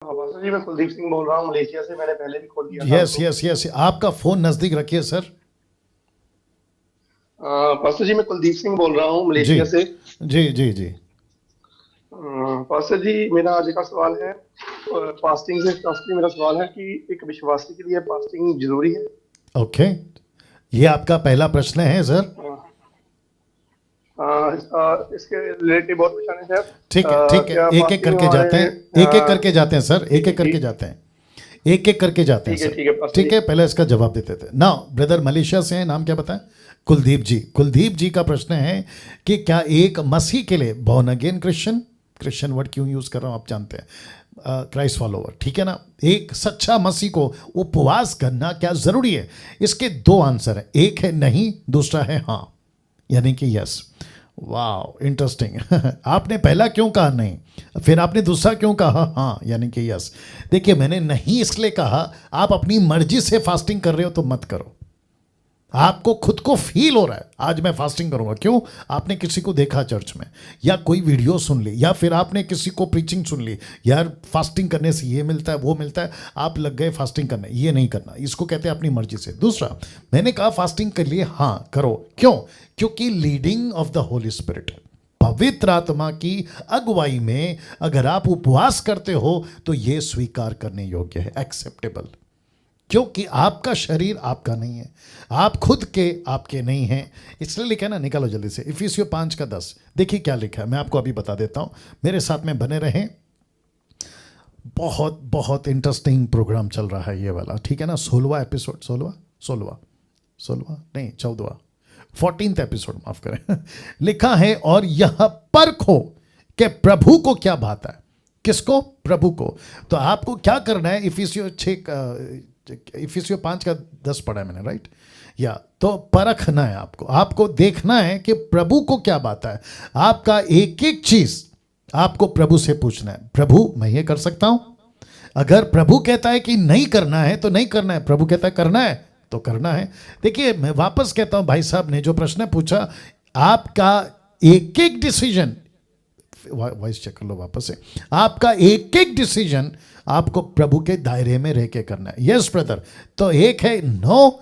हाँ पास्टर जी, मैं कुलदीप सिंह बोल रहा हूँ मलेशिया से। मैंने पहले भी कॉल किया था यस आपको। यस यस, आपका फोन नजदीक रखिए सर। पास्टर जी, मैं कुलदीप सिंह बोल रहा हूँ जी मलेशिया से। जी जी जी। पास्टर जी, मेरा आज का सवाल है, फास्टिंग से फास्टिंग मेरा सवाल है कि एक विश्वासी के लिए फास्टिंग जरूरी है। ओके, ये आपका पहला प्रश्न है सर। अ, इसके रिलेटेड बहुत क्वेश्चन है। ठीक है, क्या एक एक फास्टिंग करके हमारे जाते हैं। एक एक करके जाते हैं सर, एक ठीक है एक करके जाते हैं। एक एक करके जाते हैं सर। ठीक है पास्टर जी। ठीक है, पहले इसका जवाब देते थे ना। ब्रदर मलेशिया से हैं, नाम क्या बताएं? कुलदीप जी। कुलदीप जी का प्रश्न है कि क्या एक मसीह के लिए born again Christian, Christian word क्यों यूज कर रहा हूं आप जानते हैं, क्राइस्ट फॉलोवर, ठीक है ना, एक सच्चा मसीह को उपवास करना क्या जरूरी है? इसके दो आंसर है, एक है नहीं, दूसरा है हाँ, यानी कि यस। वाह इंटरेस्टिंग आपने पहला क्यों कहा नहीं, फिर आपने दूसरा क्यों कहा हाँ, यानी कि यस। देखिए, मैंने नहीं इसलिए कहा, आप अपनी मर्जी से फास्टिंग कर रहे हो तो मत करो। आपको खुद को फील हो रहा है आज मैं फास्टिंग करूंगा, क्यों? आपने किसी को देखा चर्च में, या कोई वीडियो सुन ली, या फिर आपने किसी को प्रीचिंग सुन ली, यार फास्टिंग करने से ये मिलता है वो मिलता है, आप लग गए फास्टिंग करने। ये नहीं करना, इसको कहते हैं अपनी मर्जी से। दूसरा, मैंने कहा फास्टिंग के लिए हाँ करो, क्यों? क्योंकि leading of the Holi spirit, पवित्र आत्मा की अगुवाई में अगर आप उपवास करते हो तो ये स्वीकार करने योग्य है, एक्सेप्टेबल। क्योंकि आपका शरीर आपका नहीं है, आप खुद के आपके नहीं हैं। इसलिए लिखा है ना, निकालो जल्दी से इफिसियों 5:10। देखिए क्या लिखा है, मैं आपको अभी बता देता हूं, मेरे साथ में बने रहें। बहुत बहुत इंटरेस्टिंग प्रोग्राम चल रहा है ये वाला, ठीक है ना। 16वां एपिसोड, 16वां नहीं, 14वां, 14th एपिसोड, माफ करें लिखा है, और यह परखो कि प्रभु को क्या भाता है। किसको? प्रभु को। तो आपको क्या करना है, इफिसियो 5:10 पढ़ा है मैंने, राइट? या तो परखना है आपको, आपको देखना है कि प्रभु को क्या बात है। आपका एक एक चीज आपको प्रभु से पूछना है, प्रभु मैं ये कर सकता हूं? अगर प्रभु कहता है कि नहीं करना है तो नहीं करना है, प्रभु कहता है करना है तो करना है। देखिए, मैं वापस कहता हूं, भाई साहब ने जो प्रश्न पूछा, आपका एक एक डिसीजन, वॉइस चेक कर लो वापस से, आपका एक एक डिसीजन आपको प्रभु के दायरे में रह के करना है। यस ब्रदर, तो एक है नो,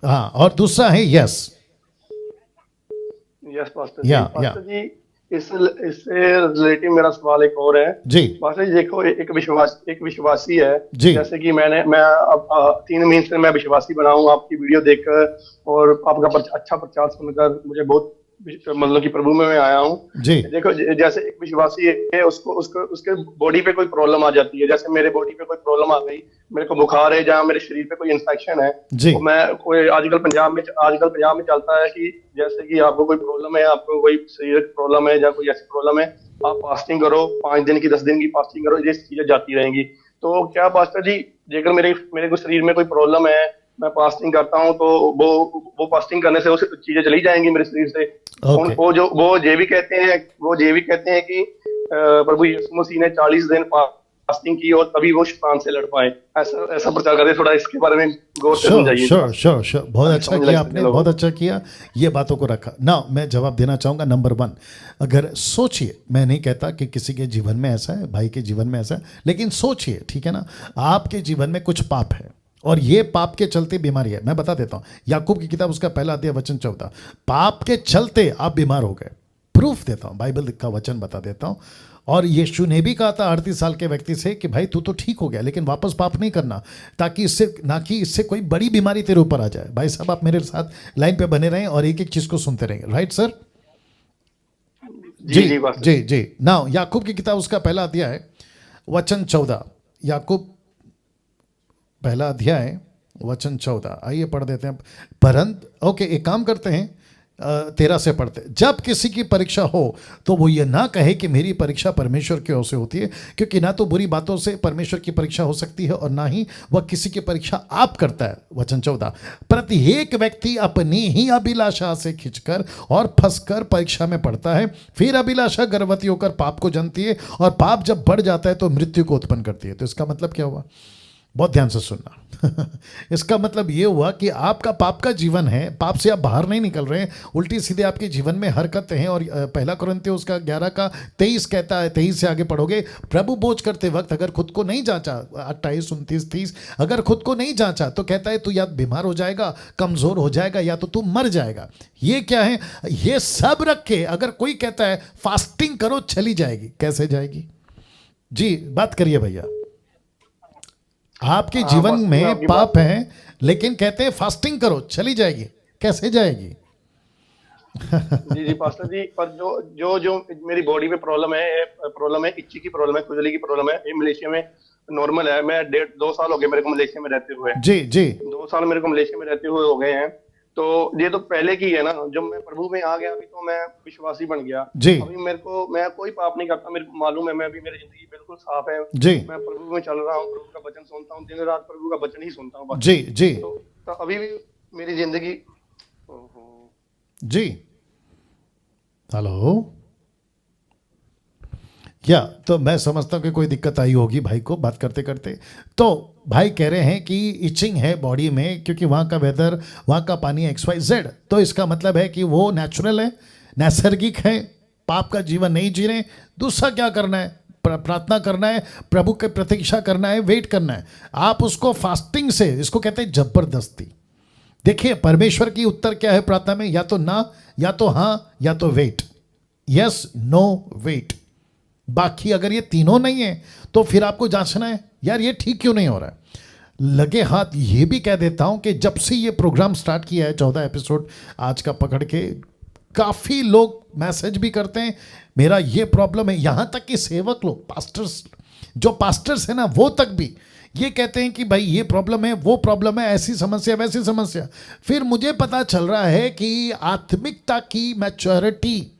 हाँ, और दूसरा है यस। यस पास्टर जी। या पास्टर जी, इससे रिलेटिव मेरा सवाल एक और है। जी पास्टर जी देखो, एक विश्वासी है। जी जैसे कि मैं अब 3 महीने से मैं विश्वासी बना हूँ आपकी वीडियो देखकर, और आपका अच्छा प्रचार सुनकर मुझे बहुत मतलब कि प्रभु में मैं आया हूँ। जी देखो, जैसे एक विश्वासी है, उसको उसको उसके बॉडी पे कोई प्रॉब्लम आ जाती है। जैसे मेरे बॉडी पे कोई प्रॉब्लम आ गई, मेरे को बुखार है, जहाँ मेरे शरीर पे कोई इन्फेक्शन है, जी। तो मैं कोई आजकल पंजाब में चलता है कि जैसे कि आपको कोई प्रॉब्लम है, आपको कोई शारीरिक प्रॉब्लम है या कोई ऐसी प्रॉब्लम है, आप फास्टिंग करो, 5 दिन की 10 दिन की फास्टिंग करो, ये चीजें जाती रहेंगी। तो क्या पास्टर जी, जेकर मेरे मेरे को शरीर में कोई प्रॉब्लम है, मैं फास्टिंग करता हूँ, तो वो फास्टिंग करने से वो चीजें चली जाएंगी मेरे शरीर से? ओके, वो ये भी कहते हैं कि प्रभु यीशु मसीह ने 40 दिन फास्टिंग की और तभी वो शैतान से लड़ पाए। ऐसा ऐसा प्रचार करते, थोड़ा इसके बारे में गौर से श्योर समझाइए श्योर पास्टर जी, श्योर श्योर, बहुत ताकि अच्छा समझ लग किया सके आपने, लोगों बहुत को। अच्छा किया। ये बातों को रखा ना, मैं जवाब देना चाहूँगा। नंबर 1, अगर सोचिए, मैं नहीं कहता कि किसी के जीवन में ऐसा है, भाई के जीवन में ऐसा है, लेकिन सोचिए, ठीक है ना, आपके जीवन में कुछ पाप है और ये पाप के चलते बीमारी है। मैं बता देता हूँ, याकूब की किताब उसका पहला अध्याय वचन 14, पाप के चलते आप बीमार हो गए। प्रूफ देता हूँ, बाइबल का वचन बता देता हूँ। और यीशु ने भी कहा था 38 साल के व्यक्ति से कि भाई तू तो ठीक हो गया, लेकिन वापस पाप नहीं करना, ताकि इससे कोई बड़ी बीमारी तेरे ऊपर आ जाए। भाई साहब, आप मेरे साथ लाइन पे बने रहें और एक एक चीज को सुनते रहेंगे, राइट सर? जी जी जी पास्टर जी जी। जी। नाउ याकूब की किताब उसका पहला अध्याय वचन 14, याकूब पहला अध्याय वचन 14, आइए पढ़ देते हैं। परंतु ओके, एक काम करते हैं, 13 से पढ़ते। जब किसी की परीक्षा हो तो वो ये ना कहे कि मेरी परीक्षा परमेश्वर की ओर से होती है, क्योंकि ना तो बुरी बातों से परमेश्वर की परीक्षा हो सकती है और ना ही वह किसी की परीक्षा आप करता है। वचन 14, प्रत्येक व्यक्ति अपनी ही अभिलाषा से खिंचकर और फंसकर परीक्षा में पड़ता है। फिर अभिलाषा गर्भवती होकर पाप को जनती है, और पाप जब बढ़ जाता है तो मृत्यु को उत्पन्न करती है। तो इसका मतलब क्या हुआ बहुत ध्यान से सुनना। इसका मतलब ये हुआ कि आपका पाप का जीवन है, पाप से आप बाहर नहीं निकल रहे हैं, उल्टी सीधे आपके जीवन में हरकतें हैं। और पहला कुरिन्थियों उसका 11 का 23 कहता है, 23 से आगे पढ़ोगे, प्रभु बोझ करते वक्त अगर खुद को नहीं जांचा, 28, 29, 30, अगर खुद को नहीं जांचा तो कहता है तू या बीमार हो जाएगा, कमजोर हो जाएगा, या तो तू मर जाएगा। ये क्या है? ये सब रख के अगर कोई कहता है फास्टिंग करो, चली जाएगी, कैसे जाएगी जी? बात करिए भैया। आपके जीवन में पाप है लेकिन कहते हैं फास्टिंग करो, चली जाएगी, कैसे जाएगी? जी जी पास्टर जी, पर जो जो जो मेरी बॉडी में प्रॉब्लम है, इच्ची की प्रॉब्लम है, खुजली की प्रॉब्लम है, ये मलेशिया में नॉर्मल है। मैं 2 साल हो गए मेरे को मलेशिया में रहते हुए। जी जी। 2 साल मेरे को मलेशिया में रहते हुए हो गए हैं। तो ये तो पहले की है ना, जब मैं प्रभु में आ गया अभी तो मैं विश्वासी बन गया जी। अभी मैं कोई पाप नहीं करता, मेरे को मालूम है, मैं अभी मेरी जिंदगी बिल्कुल साफ है जी। मैं प्रभु में चल रहा हूँ, प्रभु का वचन सुनता हूँ, दिन रात प्रभु का वचन ही सुनता हूँ बस। जी जी। तो अभी भी मेरी जिंदगी जी। हेलो, या तो मैं समझता हूँ कि कोई दिक्कत आई होगी भाई को बात करते करते। तो भाई कह रहे हैं कि इचिंग है बॉडी में क्योंकि वहाँ का वेदर, वहाँ का पानी XYZ। तो इसका मतलब है कि वो नेचुरल है, नैसर्गिक है, पाप का जीवन नहीं जी रहे। दूसरा क्या करना है? प्रार्थना करना है, प्रभु की प्रतीक्षा करना है, वेट करना है। आप उसको फास्टिंग से, इसको कहते हैं जबरदस्ती। देखिए परमेश्वर की उत्तर क्या है प्रार्थना में? या तो ना, या तो हाँ, या तो वेट। Yes, no, wait. बाकी अगर ये तीनों नहीं है तो फिर आपको जांचना है, यार ये ठीक क्यों नहीं हो रहा है। लगे हाथ ये भी कह देता हूं कि जब से ये प्रोग्राम स्टार्ट किया है, 14 एपिसोड आज का पकड़ के, काफ़ी लोग मैसेज भी करते हैं मेरा ये प्रॉब्लम है। यहां तक कि सेवक लोग, पास्टर्स, जो पास्टर्स है ना, वो तक भी ये कहते हैं कि भाई ये प्रॉब्लम है, वो प्रॉब्लम है, ऐसी समस्या, वैसी समस्या। फिर मुझे पता चल रहा है कि आत्मिकता की मैच्योरिटी,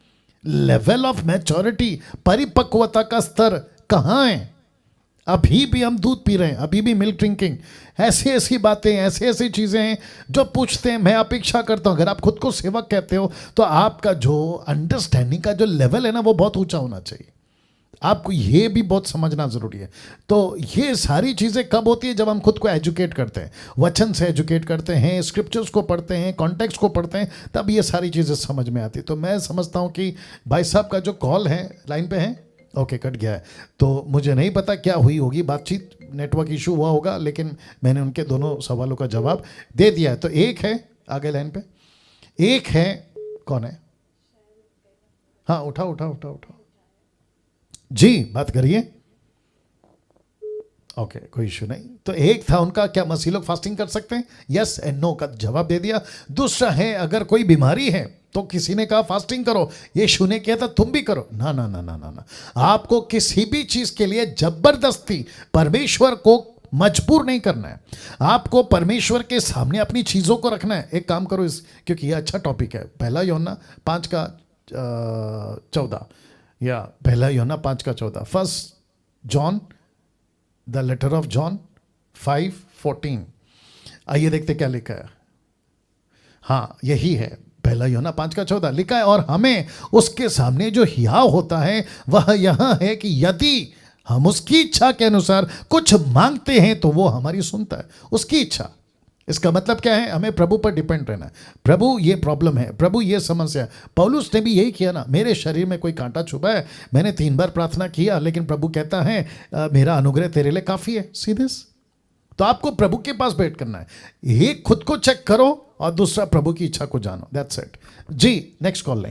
लेवल ऑफ मैच्योरिटी, परिपक्वता का स्तर कहाँ है? अभी भी हम दूध पी रहे हैं, अभी भी मिल्क ड्रिंकिंग, ऐसी ऐसी बातें, ऐसी ऐसी चीज़ें हैं जो पूछते हैं। मैं अपेक्षा करता हूं अगर आप खुद को सेवक कहते हो तो आपका जो अंडरस्टैंडिंग का जो लेवल है ना, वो बहुत ऊंचा होना चाहिए। आपको ये भी बहुत समझना ज़रूरी है। तो ये सारी चीज़ें कब होती है? जब हम खुद को एजुकेट करते हैं, वचन से एजुकेट करते हैं, स्क्रिप्चर्स को पढ़ते हैं, कॉन्टेक्स्ट को पढ़ते हैं, तब ये सारी चीज़ें समझ में आती है। तो मैं समझता हूँ कि भाई साहब का जो कॉल है, लाइन पे है, ओके, कट गया है। तो मुझे नहीं पता क्या हुई होगी बातचीत, नेटवर्क इशू हुआ होगा, लेकिन मैंने उनके दोनों सवालों का जवाब दे दिया है। तो एक है आगे लाइन पे, एक है, कौन है? हाँ, उठाओ उठाओ उठाओ उठाओ जी, बात करिए। ओके, कोई इशू नहीं। तो एक था उनका, क्या मसीह लोग फास्टिंग कर सकते हैं? यस एंड नो का जवाब दे दिया। दूसरा है, अगर कोई बीमारी है तो किसी ने कहा फास्टिंग करो, यीशु ने किया था तुम भी करो। ना ना ना ना ना ना, आपको किसी भी चीज के लिए जबरदस्ती परमेश्वर को मजबूर नहीं करना है। आपको परमेश्वर के सामने अपनी चीजों को रखना है। एक काम करो, इस क्योंकि ये अच्छा टॉपिक है, पहला यूहन्ना 5 का 14, या पहला यूहन्ना 5 का 14, first John, the letter of John 5:14। आइए देखते क्या लिखा है। हाँ, यही है, पहला यूहन्ना 5 का 14 लिखा है। और हमें उसके सामने जो हियाव होता है वह यह है कि यदि हम उसकी इच्छा के अनुसार कुछ मांगते हैं तो वो हमारी सुनता है। उसकी इच्छा, इसका मतलब क्या है? हमें प्रभु पर डिपेंड रहना है। प्रभु ये प्रॉब्लम है, प्रभु ये समस्या है। पौलुस ने भी यही किया ना, मेरे शरीर में कोई कांटा छुपा है, मैंने 3 बार प्रार्थना किया, लेकिन प्रभु कहता है मेरा अनुग्रह तेरे लिए काफ़ी है। सीधे। तो आपको प्रभु के पास वेट करना है। एक खुद को चेक करो और दूसरा प्रभु की इच्छा को जानो। दैट्स इट जी। नेक्स्ट कॉल लें।